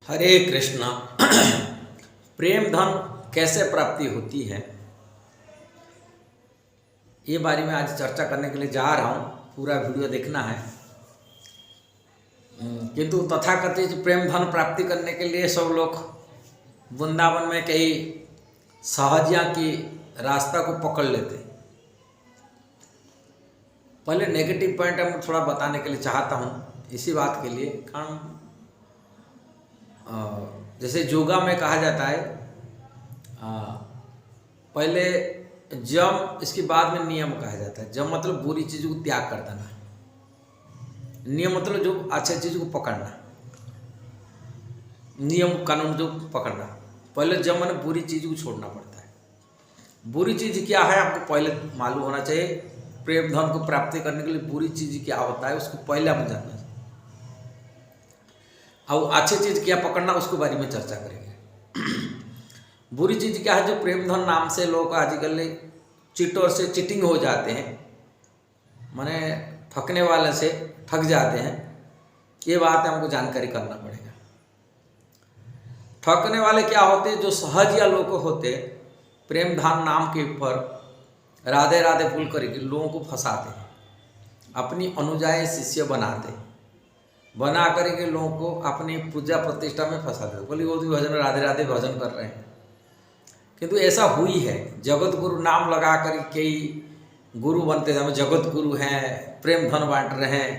हरे कृष्णा। प्रेम धन कैसे प्राप्ति होती है, ये बारे में आज चर्चा करने के लिए जा रहा हूँ। पूरा वीडियो देखना है। किंतु तथाकथित प्रेम धन प्राप्ति करने के लिए सब लोग वृंदावन में कई सहजिया की रास्ता को पकड़ लेते। पहले नेगेटिव पॉइंट मैं थोड़ा बताने के लिए चाहता हूँ इसी बात के लिए। कारण जैसे योगा में कहा जाता है पहले जम, इसके बाद में नियम कहा जाता है। जम मतलब बुरी चीज़ को त्याग कर देना, नियम मतलब जो अच्छे चीज़ को पकड़ना, नियम कानून जो पकड़ना। पहले जम मैंने बुरी चीज़ को छोड़ना पड़ता है। बुरी चीज़ क्या है आपको पहले मालूम होना चाहिए। प्रेम धन को प्राप्ति करने के लिए बुरी चीज़ क्या होता है उसको पहले हम जानना चाहिए, और अच्छी चीज़ क्या पकड़ना उसके बारे में चर्चा करेंगे। बुरी चीज़ क्या है, जो प्रेम धन नाम से लोग आजकल चीटर से चीटिंग हो जाते हैं, माने ठगने वाले से ठग जाते हैं। ये बात हमको जानकारी करना पड़ेगा। ठगने वाले क्या होते हैं, जो सहजिया लोग होते प्रेम धन नाम के ऊपर राधे राधे बोल करके लोगों को फंसाते हैं, अपनी अनुयायी शिष्य बनाते, बना करके लोगों को अपनी पूजा प्रतिष्ठा में फंसा देते। बोली वो भी भजन राधे राधे भजन कर रहे हैं, किंतु ऐसा हुई है। जगत गुरु नाम लगा कर कई गुरु बनते हैं, जगत गुरु हैं, प्रेम धन बांट रहे हैं,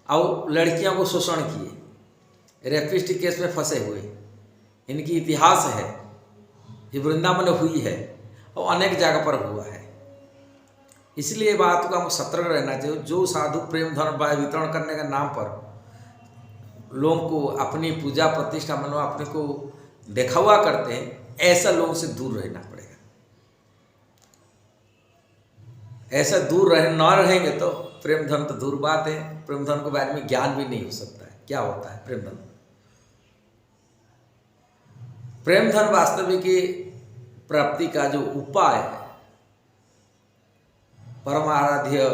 और लड़कियों को शोषण किए, रेपिस्ट केस में फंसे हुए। इनकी इतिहास है, ये वृंदावन में हुई है और अनेक जगह पर हुआ है। इसलिए बात को हमको सतर्क रहना चाहिए। जो साधु प्रेम धन वितरण करने के नाम पर लोगों को अपनी पूजा प्रतिष्ठा मनो अपने को दिखावा करते हैं, ऐसा लोगों से दूर रहना पड़ेगा। ऐसा दूर न रहेंगे तो प्रेम धन तो दूर बात है, प्रेम धन के बारे में ज्ञान भी नहीं हो सकता है। क्या होता है प्रेम धन? प्रेम धन वास्तविक प्राप्ति का जो उपाय है, परम आराध्य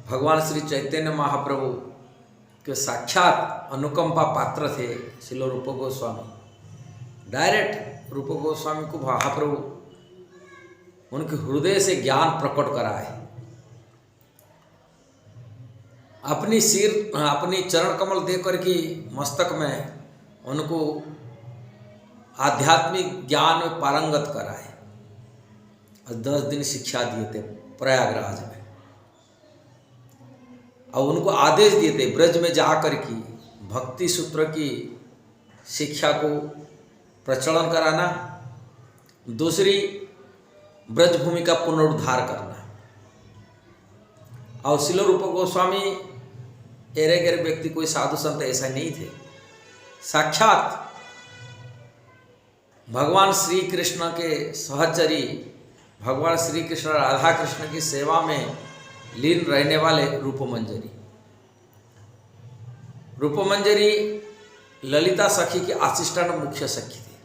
भगवान श्री चैतन्य महाप्रभु के साक्षात अनुकंपा पात्र थे श्रील रूप गोस्वामी। डायरेक्ट रूप गोस्वामी को महाप्रभु उनके हृदय से ज्ञान प्रकट कराए। अपनी अपनी चरण कमल देकर के मस्तक में उनको आध्यात्मिक ज्ञान में पारंगत कराए और 10 दिन शिक्षा दिए थे प्रयागराज में, और उनको आदेश दिए थे ब्रज में जाकर की भक्ति सूत्र की शिक्षा को प्रचलन कराना, दूसरी ब्रज भूमि का पुनरुद्धार करना। और श्रील रूप गोस्वामी एरे गैर व्यक्ति कोई साधु संत ऐसा नहीं थे, साक्षात भगवान श्री कृष्ण के सहचरी, भगवान श्री कृष्ण राधा कृष्ण की सेवा में लीन रहने वाले रूप मंजरी। रूप मंजरी ललिता सखी की असिस्टेंट मुख्य सखी थी।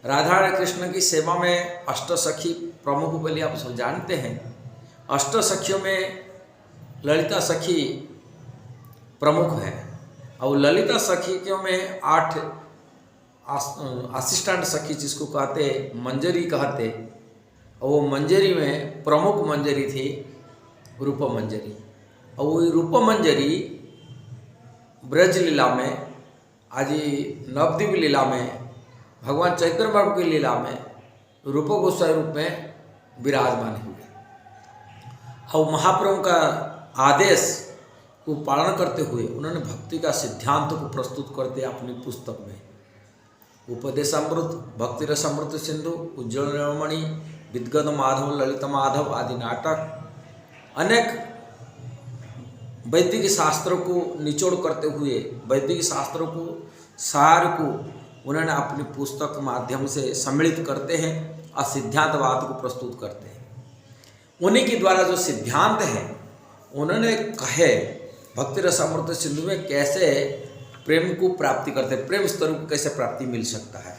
राधा कृष्ण की सेवा में अष्ट सखी प्रमुख बोली आप सब जानते हैं। अष्ट सखियों में ललिता सखी प्रमुख है, और ललिता सखियों में 8 असिस्टेंट सखी जिसको कहते मंजरी कहते, और वो मंजरी में प्रमुख मंजरी थी रूप मंजरी। और वो रूप मंजरी ब्रज लीला में, आज नवद्वीप लीला में, भगवान चैतन्य प्रभु की लीला में रूप गोस्वामी रूप में विराजमान हुए। और महाप्रभु का आदेश को पालन करते हुए उन्होंने भक्ति का सिद्धांत को प्रस्तुत करते अपनी पुस्तक में। उपदेशामृत, भक्ति रसामृत सिंधु, उज्ज्वल रमणी, विद्गत माधव, ललित माधव आदि नाटक, अनेक वैदिक शास्त्रों को निचोड़ करते हुए, वैदिक शास्त्रों को सार को उन्होंने अपनी पुस्तक के माध्यम से सम्मिलित करते हैं और सिद्धांतवाद को प्रस्तुत करते हैं। उन्हीं के द्वारा जो सिद्धांत है उन्होंने कहे भक्ति रसामृत सिंधु में कैसे प्रेम को प्राप्ति करते, प्रेम स्तर को कैसे प्राप्ति मिल सकता है,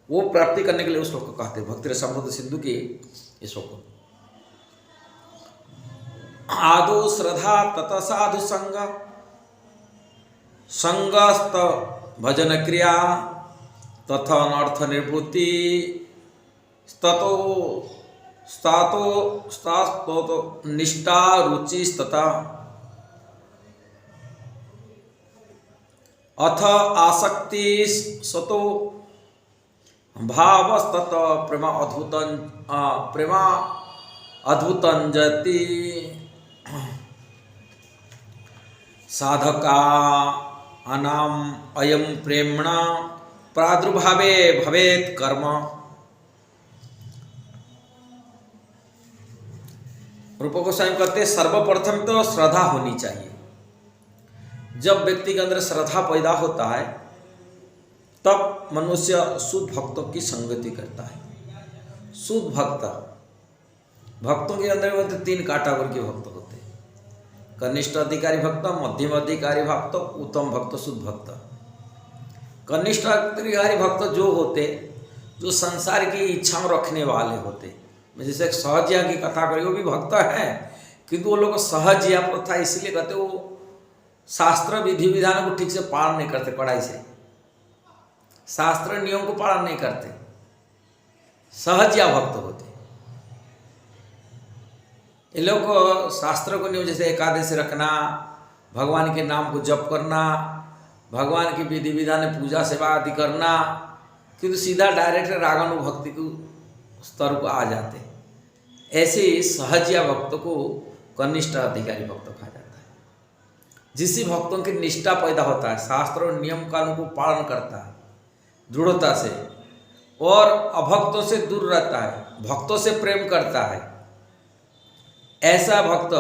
वो प्राप्ति करने के लिए उस श्लोक को कहते हैं भक्ति रसामृत सिंधु के इस श्लोक को। आदो श्रद्धा तत साधु संग संगस्त भजन क्रिया तथा अनर्थ निवृत्ति ततो स्तातो स्तास्तो निष्ठा रुचि तथा अथ आसक्ति सतो भावस्तत प्रेमा अद्भुतंजति साधका अनाम अयम प्रेमणा प्रादुर्भावे भवेत कर्म। रूप गोस्वामी कहते सर्वप्रथम तो श्रद्धा होनी चाहिए। जब व्यक्ति के अंदर श्रद्धा पैदा होता है तब मनुष्य शुद्ध भक्तों की संगति करता है। शुद्ध भक्तों के अंदर तीन कैटेगरी के भक्त होते हैं: कनिष्ठ अधिकारी भक्त, मध्यम अधिकारी भक्त, उत्तम भक्त, शुद्ध भक्त। कनिष्ठ अधिकारी भक्त जो होते, जो संसार की इच्छाओं रखने वाले होते, जैसे सहजिया की कथा करी, वो भी भक्त है किंतु वो लोग सहजिया प्रथा इसलिए कहते वो शास्त्र विधि विधान को ठीक से पालन नहीं करते, कड़ाई से शास्त्र नियम को पालन नहीं करते, सहजिया भक्त होते। ये लोग को शास्त्र को नियम जैसे एकादशी रखना, भगवान के नाम को जप करना, भगवान की विधि विधान पूजा सेवा आदि करना, किंतु सीधा डायरेक्ट रागानुभक्ति को स्तर को आ जाते। ऐसे सहजिया भक्त को कनिष्ठ अधिकारी भक्त कहा जाता है। जिससे भक्तों की निष्ठा पैदा होता है, शास्त्र और नियम कानून को पालन करता है दृढ़ता से, और अभक्तों से दूर रहता है, भक्तों से प्रेम करता है, ऐसा भक्त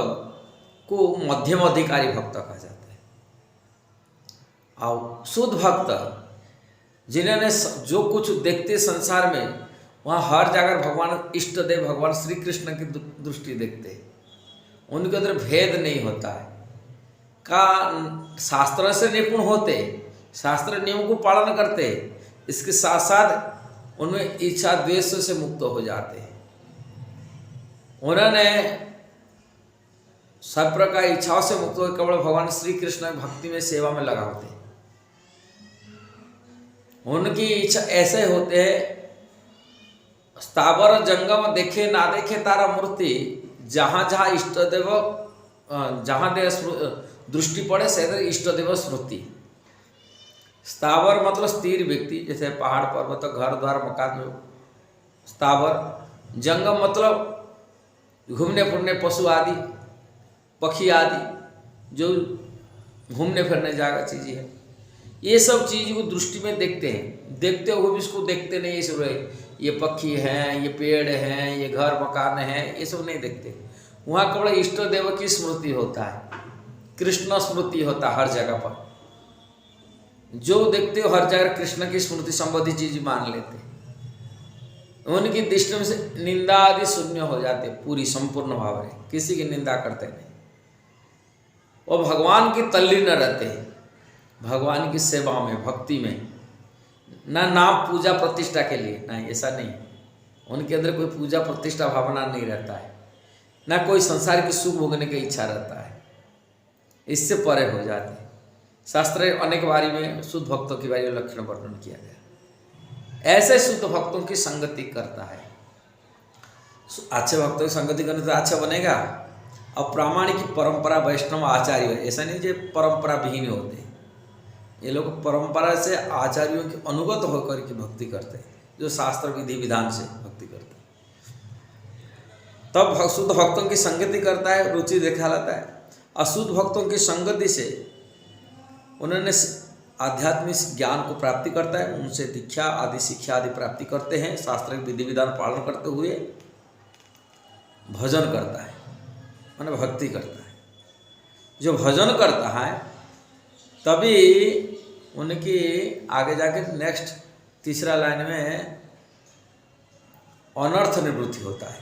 को मध्यम अधिकारी भक्त कहा जाता है। और शुद्ध भक्त जिन्होंने जो कुछ देखते संसार में, वहाँ हर जगह भगवान इष्ट देव भगवान श्री कृष्ण की दृष्टि देखते, उनके अंदर भेद नहीं होता है। का शास्त्र से निपुण होते, शास्त्र नियम को पालन करते, इसके साथ साथ उनमें इच्छा द्वेष से मुक्त हो जाते हैं। उन्होंने सब प्रकार इच्छाओं से मुक्त हो केवल भगवान श्री कृष्ण भक्ति में सेवा में लगा होते। उनकी इच्छा ऐसे होते हैं, स्थावर जंगम देखे ना देखे तारा मूर्ति, जहाँ जहाँ इष्ट देव जहाँ देव दृष्टि पड़े से इष्ट देव स्मृति। स्थावर मतलब स्थिर व्यक्ति, जैसे पहाड़ पर्वत घर द्वार मकान जो स्थावर। जंगम मतलब घूमने फिरने पशु आदि पक्षी आदि जो घूमने फिरने जाएगा चीज़ें है, ये सब चीज़ को दृष्टि में देखते हैं। देखते हुए भी इसको देखते नहीं, ये सब ये पक्षी हैं, ये पेड़ हैं, ये घर मकान हैं, ये सब नहीं देखते। वहाँ केवल इष्ट देव की स्मृति होता है, कृष्ण स्मृति होता है हर जगह पर। जो देखते हो हर जगह कृष्ण की स्मृति संबंधी चीज मान लेते, उनकी दृष्टि में से निंदा आदि शून्य हो जाते, पूरी संपूर्ण भाव में किसी की निंदा करते नहीं। वो भगवान की तल्लीन रहते हैं, भगवान की सेवा में भक्ति में, ना नाम पूजा प्रतिष्ठा के लिए, ना ऐसा नहीं। उनके अंदर कोई पूजा प्रतिष्ठा भावना नहीं रहता है, ना कोई संसार की सुख भोगने की इच्छा रहता है, इससे परे हो जाते हैं। शास्त्र अनेक बारी में शुद्ध भक्तों की बारे में लक्षण वर्णन किया गया। ऐसे शुद्ध भक्तों की संगति करता है। अच्छे भक्तों की संगति करने तो अच्छा बनेगा। अब प्रामाणिक की परंपरा वैष्णव आचार्य, ऐसा नहीं जो परंपरा विहीन होते, ये लोग परंपरा से आचार्यों के अनुगत होकर के भक्ति करते हैं, जो शास्त्र विधि विधान से भक्ति करते हैं। तब शुद्ध भक्तों की संगति करता है, रुचि दिखा लाता है। अशुद्ध भक्तों की संगति से उन्होंने आध्यात्मिक ज्ञान को प्राप्ति करता है, उनसे दीक्षा आदि शिक्षा आदि प्राप्ति करते हैं, शास्त्र के विधि विधान पालन करते हुए भजन करता है, माने भक्ति करता है। जो भजन करता है तभी उनकी आगे जाके नेक्स्ट तीसरा लाइन में अनर्थ निवृत्ति होता है।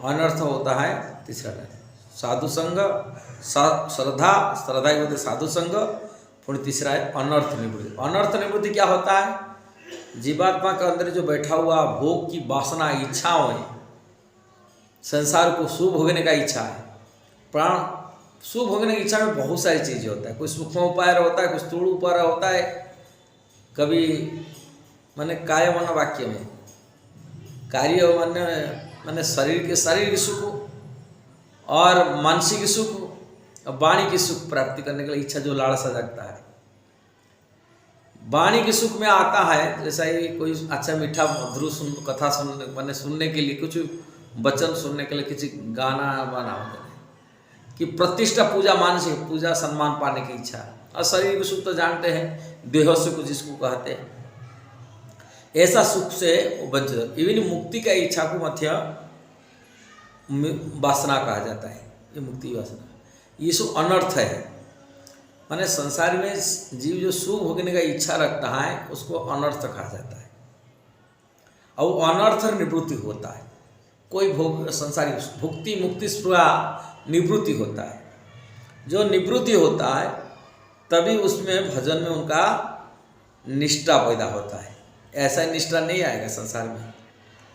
अनर्थ होता है तीसरा लाइन, साधु संग, श्रद्धा, श्रद्धा ही होते साधु संग, फिर तीसरा है अनर्थ निवृत्ति। अनर्थ निवृत्ति क्या होता है? जीवात्मा के अंदर जो बैठा हुआ भोग की वासना, इच्छाओं है, संसार को सुख भोगने का इच्छा है, प्राण सुख भोगने की इच्छा में बहुत सारी चीज़ें होता है, कोई सूक्ष्म उपाय होता है, कुछ स्थूल उपाय होता है। कभी माने काय मन वाक्य में कार्य माने शरीर के सुख और मानसिक सुख और वाणी की सुख प्राप्ति करने के लिए इच्छा जो लालसा जगता है। वाणी के सुख में आता है, जैसा ही कोई अच्छा मीठा मधुर कथा माने सुनने के लिए, कुछ वचन सुनने के लिए, किसी गाना बना कि प्रतिष्ठा पूजा, मानसिक पूजा, सम्मान पाने की इच्छा। और शरीर के सुख तो जानते हैं, देह सुख जिसको कहते हैं, ऐसा सुख से वंचित। इवन मुक्ति का इच्छा को मध्य वासना कहा जाता है। ये मुक्ति वासना, ये सब अनर्थ है। माने संसार में जीव जो सुख भोगने का इच्छा रखता है उसको अनर्थ कहा जाता है, और वो अनर्थ निवृत्ति होता है। कोई भोग संसारी भुक्ति मुक्ति स्पृहा निवृत्ति होता है। जो निवृत्ति होता है तभी उसमें भजन में उनका निष्ठा पैदा होता है। ऐसा निष्ठा नहीं आएगा संसार में।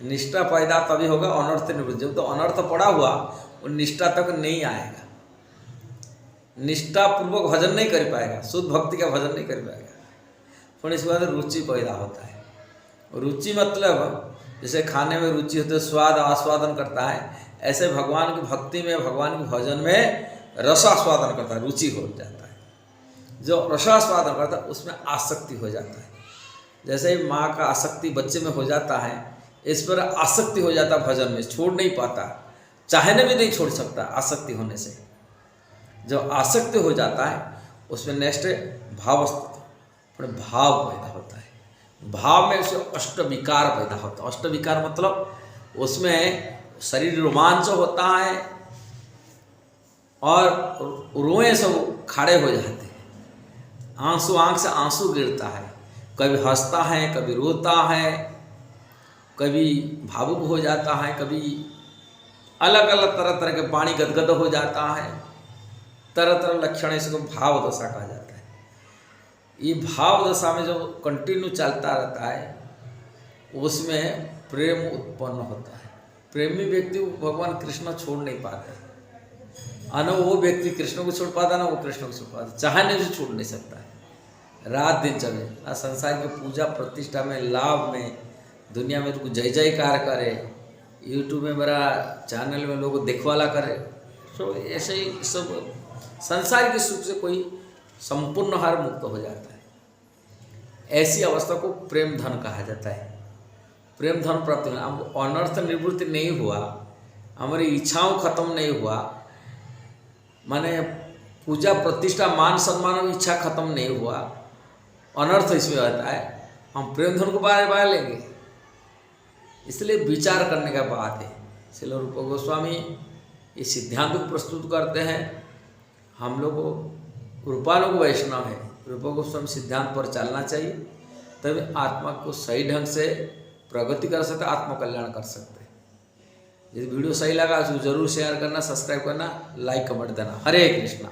निष्ठा पैदा तभी होगा अनर्थ निवृत्ति। जब तो अनर्थ पड़ा हुआ वो निष्ठा तक नहीं आएगा, निष्ठा पूर्वक भजन नहीं कर पाएगा, शुद्ध भक्ति का भजन नहीं कर पाएगा। फिर इसके बाद रुचि पैदा होता है। रुचि मतलब जैसे खाने में रुचि होती है, स्वाद आस्वादन करता है, ऐसे भगवान की भक्ति में, भगवान के भजन में रसास्वादन करता है, रुचि हो जाता है। जो रसास्वादन करता है उसमें आसक्ति हो जाता है। जैसे माँ का आसक्ति बच्चे में हो जाता है, इस पर आसक्ति हो जाता है भजन में, छोड़ नहीं पाता, चाहने भी नहीं छोड़ सकता आसक्ति होने से। जब आसक्ति हो जाता है उसमें नेक्स्ट भाव भाव पैदा होता है। भाव में उसमें अष्ट विकार पैदा होता है। अष्ट विकार मतलब उसमें शरीर रोमांच होता है और रोए सब खड़े हो जाते हैं, आंसू आंख से आंसू गिरता है, कभी हंसता है, कभी रोता है, कभी भावुक हो जाता है, कभी अलग अलग तरह तरह के पानी गदगद हो जाता है। तरह तरह लक्षण इसको भाव दशा कहा जाता है। ये भाव दशा में जो कंटिन्यू चलता रहता है उसमें प्रेम उत्पन्न होता है। प्रेमी व्यक्ति को भगवान कृष्ण छोड़ नहीं पाते, न वो व्यक्ति कृष्ण को छोड़ पाता, ना वो कृष्ण को छोड़ पाता, चाहने से छोड़ नहीं सकता है। रात दिन चले ना संसार की पूजा प्रतिष्ठा में, लाभ में, दुनिया में तो जय जयकार करे, यूट्यूब में मेरा चैनल में लोग देखवाला करे, तो ऐसे ही सब संसार के सुख से कोई संपूर्ण हार मुक्त हो जाता है। ऐसी अवस्था को प्रेम धन कहा जाता है। प्रेम धन प्राप्त होना, हमको अनर्थ निवृत्ति नहीं हुआ, हमारी इच्छाओं खत्म नहीं हुआ, माने पूजा प्रतिष्ठा मान सम्मान में इच्छा खत्म नहीं हुआ, अनर्थ इसमें होता है, हम प्रेम धन को बार बार लेंगे। इसलिए विचार करने का बात है। श्रील रूप गोस्वामी इस सिद्धांत को प्रस्तुत करते हैं। हम लोग रूपानुग वैष्णव है, रूप गोस्वामी सिद्धांत पर चलना चाहिए, तभी आत्मा को सही ढंग से प्रगति कर सकते, आत्मकल्याण कर सकते। यदि वीडियो सही लगा तो जरूर शेयर करना, सब्सक्राइब करना, लाइक कमेंट देना। हरे कृष्णा।